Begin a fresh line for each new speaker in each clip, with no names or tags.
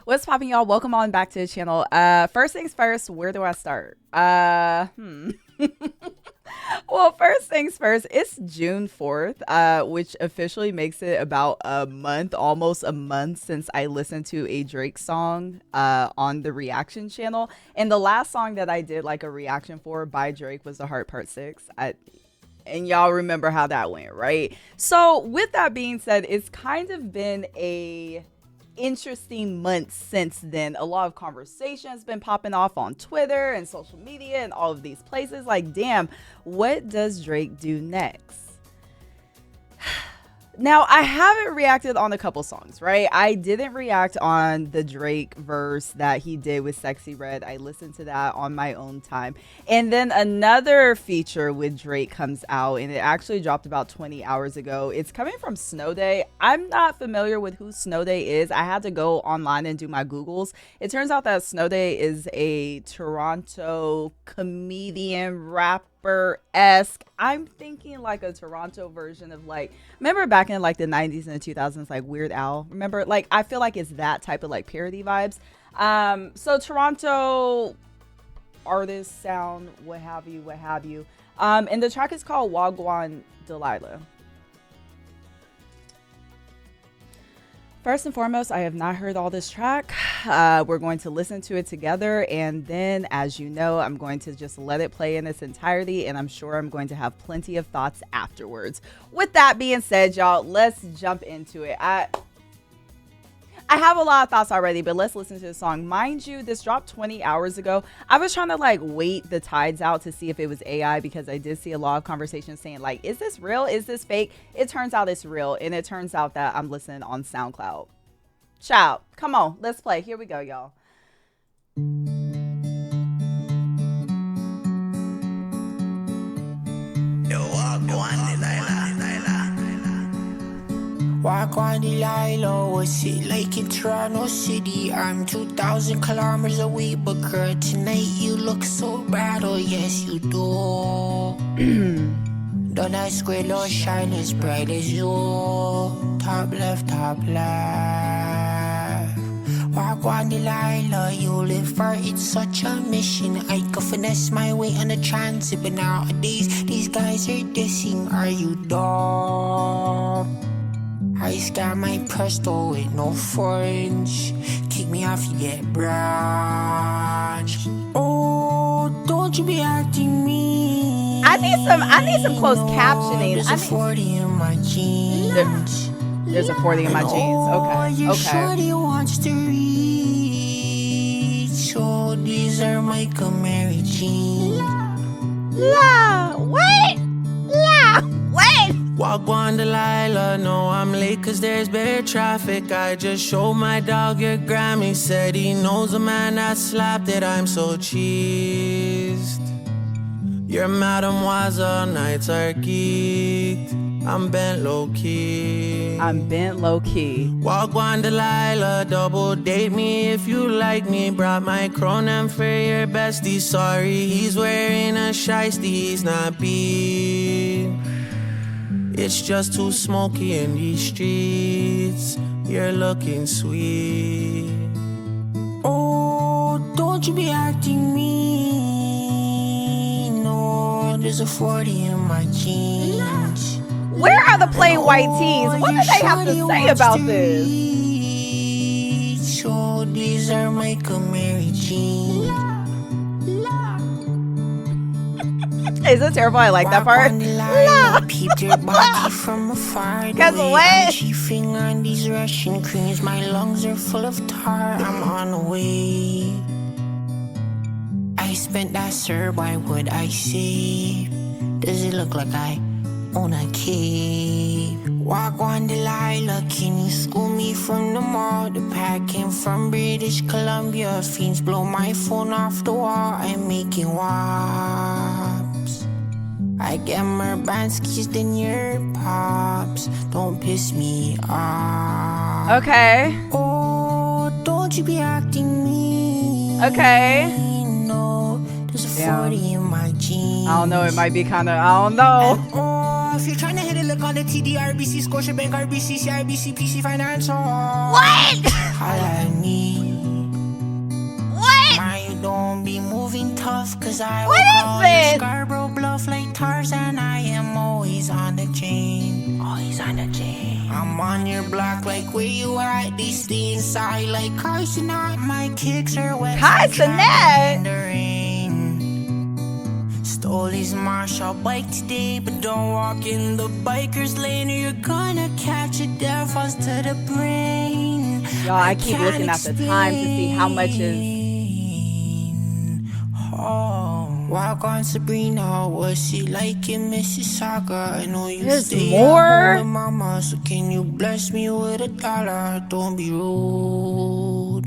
What's popping, y'all? Welcome on back to the channel. First things first, where do I start? Well, first things first, it's June 4th, which officially makes it about a month, almost a month since I listened to a Drake song on the reaction channel. And the last song that I did like a reaction for by Drake was The Heart Part 6. And y'all remember how that went, right? So with that being said, it's kind of been a interesting months since then. A lot of conversation has been popping off on Twitter and social media and all of these places. Like, damn, what does Drake do next? Now, I haven't reacted on a couple songs, right? I didn't react on the Drake verse that he did with Sexy Red. I listened to that on my own time. And then another feature with Drake comes out, and it actually dropped about 20 hours ago. It's coming from Snowd4y. I'm not familiar with who Snowd4y is. I had to go online and do my Googles. It turns out that Snowd4y is a Toronto comedian, rapper-esque. I'm thinking like a Toronto version of, like, remember back in like the 90s and the 2000s, like Weird Al? Remember, like, I feel like it's that type of like parody vibes. So Toronto artist sound, what have you. And the track is called Gwan Delilah. First and foremost, I have not heard all this track. We're going to listen to it together, and then, as you know, I'm going to just let it play in its entirety, and I'm sure I'm going to have plenty of thoughts afterwards. With that being said, y'all, let's jump into it. I have a lot of thoughts already, but let's listen to the song. Mind you, this dropped 20 hours ago. I was trying to like wait the tides out to see if it was AI, because I did see a lot of conversations saying like, is this real? Is this fake? It turns out it's real, and it turns out that I'm listening on SoundCloud. Ciao. Come on, let's play. Here we go, y'all.
Gwan Delilah, what's it like in Toronto City? I'm 2,000 kilometers away, but girl, tonight you look so bad, oh yes you do. Don't that square don't shine as bright as you. Top left, top left. Gwan Delilah, you live for it's such a mission. I could finesse my way on the transit, but nowadays these guys are dissing. Are you dumb? I scan my Presto with no fringe. Kick me off, you get branched. Oh, don't you be acting mean.
I need some closed captioning.
There's a 40 in my jeans.
There's a 40 in my jeans. Okay.
Your shorty wants to reach. So these are my Camry jeans.
Wait.
Gwan Delilah, no, I'm late cause there's bad traffic. I just showed my dog your Grammy. Said he knows a man that slapped it. I'm so cheesed. Your mademoiselle nights are geeked. I'm bent low-key.
Gwan
Delilah, double date me if you like me. Brought my chronom for your bestie. Sorry, he's wearing a shiesty. He's not beat. It's just too smoky in these streets. You're looking sweet. Oh, don't you be acting mean. No, there's a 40 in my jeans.
Where are the plain white tees? What do they have to say about this?
So these are my Camry jeans.
Is it terrible? I like that part.
Peeped your body from afar.
Guess what?
Chiefing on these Russian creams. My lungs are full of tar. I'm on the way. I spent that, sir. Why would I save? Does it look like I own a cave? Gwan Delilah, can you school me from the mall? The pack came from British Columbia. Fiends blow my phone off the wall. I'm making wops. I get more Banskis than your pops. Don't piss me off.
Okay.
Oh, don't you be acting mean.
Okay.
No, there's a 40 in my jeans.
I don't know. It might be kind of, I don't know.
And, oh, if you're trying to hit a look on the TD, RBC, Scotiabank, RBC, CIBC, PC Financial.
What?
Holla at me. enough, cause I
What
will
is
call
this?
you Scarborough Bluff like Tarzan. I am always on the chain. Always on the chain. I'm on your block like where you at. They stay inside like Carson. My kicks are wet.
Carson
in the rain. Stole his Marshall bike today, but don't walk in the biker's lane or you're gonna catch a death falls to the brain.
Y'all, I keep looking at the time to see how much is.
Oh, walk on Sabrina, what's she like in Mississauga? I know you
There's
stay
more?
at home with mama, so can you bless me with $1? Don't be rude.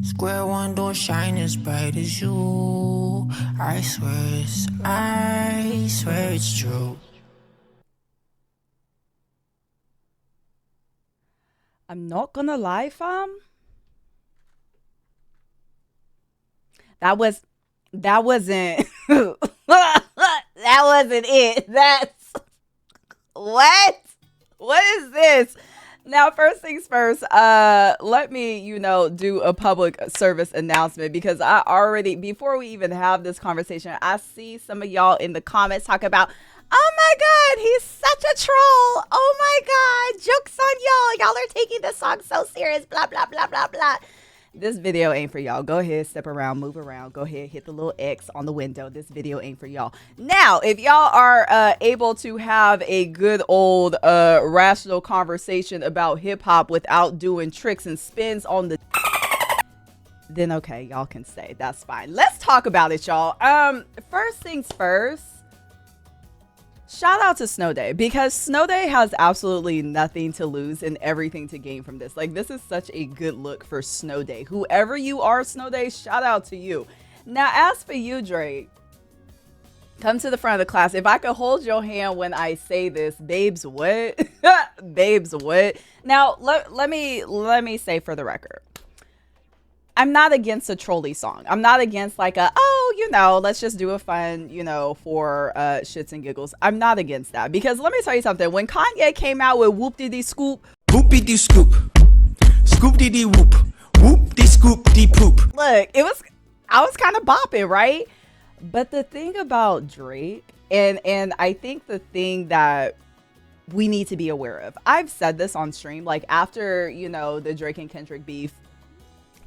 Square one don't shine as bright as you. I swear it's true.
I'm not gonna lie, fam. That wasn't that wasn't it. That's what is this? Now, first things first, let me, do a public service announcement, because I already, before we even have this conversation, I see some of y'all in the comments talk about, oh my God, he's such a troll. Oh my God, joke's on y'all. Y'all are taking this song so serious, blah, blah, blah, blah, blah. This video ain't for y'all. Go ahead, step around, move around. Go ahead, hit the little X on the window. This video ain't for y'all. Now, if y'all are able to have a good old rational conversation about hip hop without doing tricks and spins on the, then okay, y'all can stay. That's fine. Let's talk about it, y'all. First things first. Shout out to Snowd4y, because Snowd4y has absolutely nothing to lose and everything to gain from this. Like, this is such a good look for Snowd4y. Whoever you are, Snowd4y, shout out to you. Now, as for you, Drake, come to the front of the class. If I could hold your hand when I say this, babes, what? Babes, what? Now, let me say for the record, I'm not against a trolley song. I'm not against like let's just do a fun, for shits and giggles. I'm not against that, because let me tell you something. When Kanye came out with Whoop Diddy Scoop,
Whoop-dee scoop, scoop-dee whoop, whoop-dee scoop-dee poop.
look, I was kind of bopping, right? But the thing about Drake, and I think the thing that we need to be aware of, I've said this on stream, like after, the Drake and Kendrick beef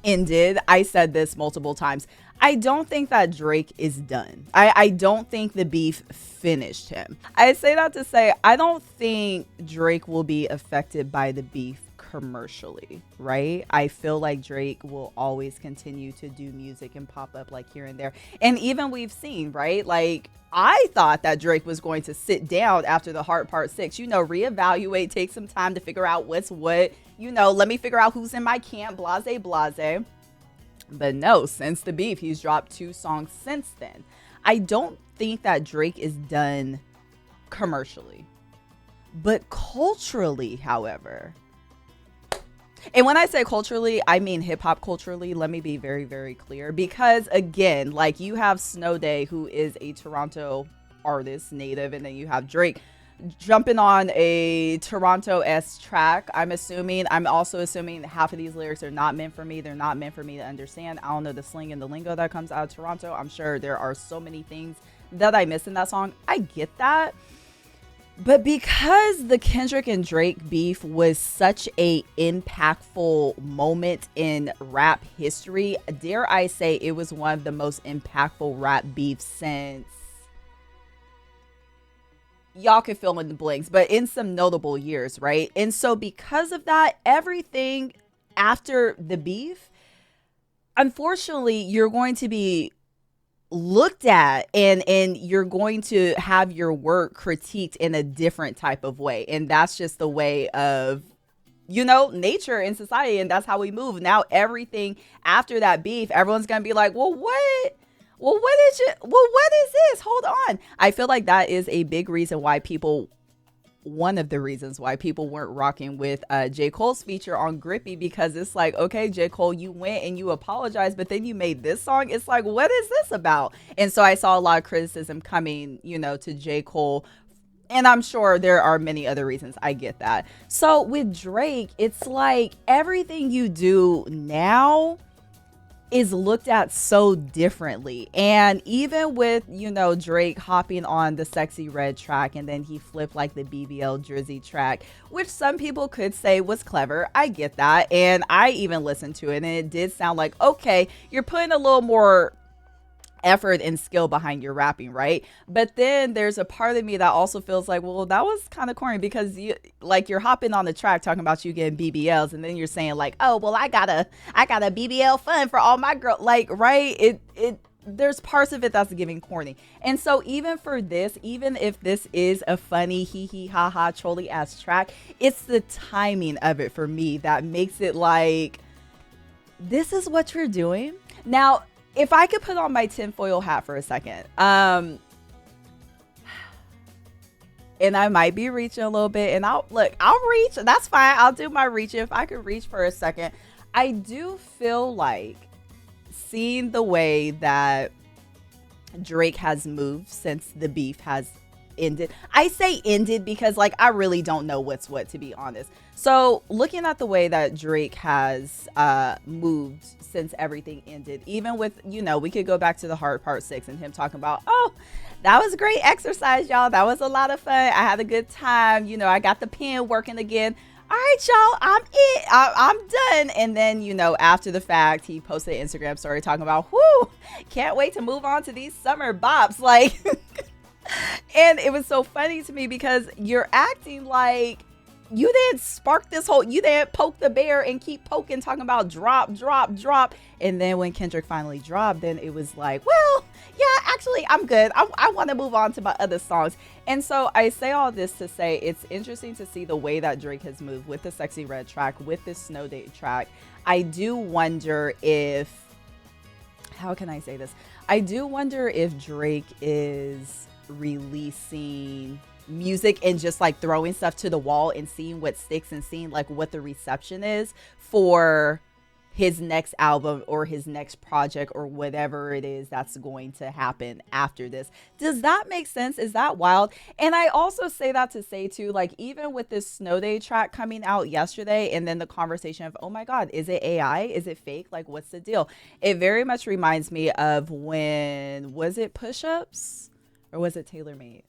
ended, I said this multiple times. I don't think that Drake is done. I don't think the beef finished him. I say that to say, I don't think Drake will be affected by the beef commercially, right? I feel like Drake will always continue to do music and pop up like here and there. And even we've seen, right? Like, I thought that Drake was going to sit down after the Heart Part 6, reevaluate, take some time to figure out what's what, let me figure out who's in my camp, blase. But no, since the beef, he's dropped 2 songs since then. I don't think that Drake is done commercially, but culturally, however. And when I say culturally, I mean hip hop culturally. Let me be very, very clear, because again, like, you have Snowd4y, who is a Toronto artist, native, and then you have Drake jumping on a Toronto-esque track. I'm also assuming that half of these lyrics are not meant for me. They're not meant for me to understand. I don't know the slang and the lingo that comes out of Toronto. I'm sure there are so many things that I miss in that song. I get that. But because the Kendrick and Drake beef was such a impactful moment in rap history, dare I say it was one of the most impactful rap beefs since, y'all can fill in the blanks, but in some notable years, right? And so because of that, everything after the beef, unfortunately, you're going to be looked at and you're going to have your work critiqued in a different type of way. And that's just the way of, nature in society. And that's how we move. Now, everything after that beef, everyone's going to be like, well, what is this? Hold on. I feel like that is a big reason why one of the reasons why people weren't rocking with J. Cole's feature on Grippy, because it's like, okay, J. Cole, you went and you apologized, but then you made this song. It's like, what is this about? And so I saw a lot of criticism coming, to J. Cole. And I'm sure there are many other reasons. I get that. So with Drake, it's like everything you do now, is looked at so differently. And even with, you know, Drake hopping on the Sexy Red track and then he flipped like the BBL Drizzy track, which some people could say was clever. I get that. And I even listened to it and it did sound like, okay, you're putting a little more effort and skill behind your rapping, right? But then there's a part of me that also feels like, well, that was kind of corny, because you're hopping on the track talking about you getting BBLs and then you're saying like, oh, well, I got a BBL fun for all my girl, like, right? It there's parts of it that's giving corny. And so even for this, even if this is a funny hee hee ha ha trolly ass track, it's the timing of it for me that makes it like, this is what you're doing now. If I could put on my tinfoil hat for a second, and I might be reaching a little bit, and I'll reach. That's fine. I'll do my reaching. If I could reach for a second, I do feel like seeing the way that Drake has moved since the beef has ended. I say ended because like I really don't know what's what, to be honest. So looking at the way that Drake has moved since everything ended, even with, you know, we could go back to the Heart Part 6 and him talking about, oh, that was great exercise, y'all. That was a lot of fun. I had a good time. You know, I got the pen working again. All right, y'all, I'm done. And then, you know, after the fact, he posted an Instagram story talking about, whoo, can't wait to move on to these summer bops. Like, and it was so funny to me because you're acting like you didn't spark this whole, you didn't poke the bear and keep poking, talking about drop, drop, drop. And then when Kendrick finally dropped, then it was like, well, yeah, actually, I'm good. I want to move on to my other songs. And so I say all this to say it's interesting to see the way that Drake has moved with the Sexy Red track, with this Snowd4y track. I do wonder if, how can I say this? I do wonder if Drake is releasing music and just like throwing stuff to the wall and seeing what sticks and seeing like what the reception is for his next album or his next project or whatever it is that's going to happen after this. Does that make sense? Is that wild? And I also say that to say too, like even with this Snowd4y track coming out yesterday and then the conversation of, oh my God, is it AI? Is it fake? Like what's the deal? It very much reminds me of when, was it Push-Ups or was it Taylor Made?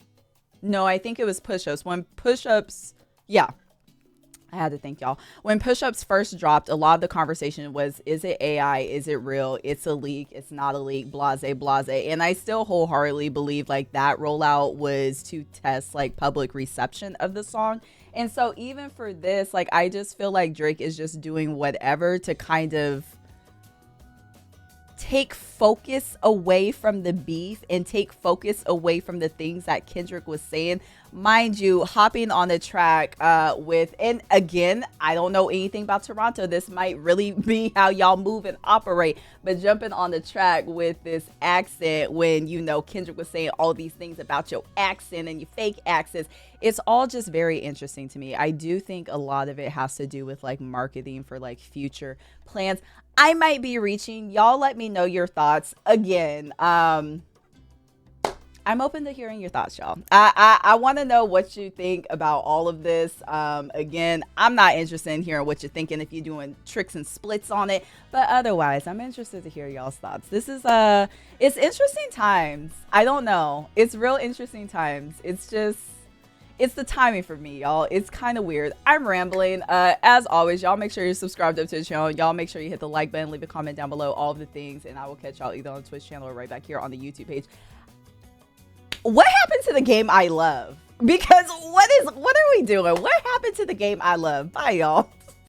No, I think it was Push-Ups. When Push-Ups, yeah, I had to think, y'all. When Push-Ups first dropped, a lot of the conversation was, is it AI? Is it real? It's a leak. It's not a leak. Blase, blase. And I still wholeheartedly believe like that rollout was to test like public reception of the song. And so even for this, like I just feel like Drake is just doing whatever to kind of take focus away from the beef and take focus away from the things that Kendrick was saying. Mind you, hopping on the track with, and again, I don't know anything about Toronto. This might really be how y'all move and operate, but jumping on the track with this accent when, you know, Kendrick was saying all these things about your accent and your fake accents, it's all just very interesting to me. I do think a lot of it has to do with like marketing for like future plans. I might be reaching. Y'all let me know your thoughts. Again, I'm open to hearing your thoughts, y'all. I want to know what you think about all of this. Again, I'm not interested in hearing what you're thinking if you're doing tricks and splits on it. But otherwise, I'm interested to hear y'all's thoughts. This is, it's interesting times. I don't know. It's real interesting times. It's just, it's the timing for me, y'all. It's kind of weird. I'm rambling. As always, y'all make sure you're subscribed up to the channel. Y'all make sure you hit the like button, leave a comment down below, all of the things, and I will catch y'all either on the Twitch channel or right back here on the YouTube page. What happened to the game I love? Because what are we doing? What happened to the game I love? Bye, y'all.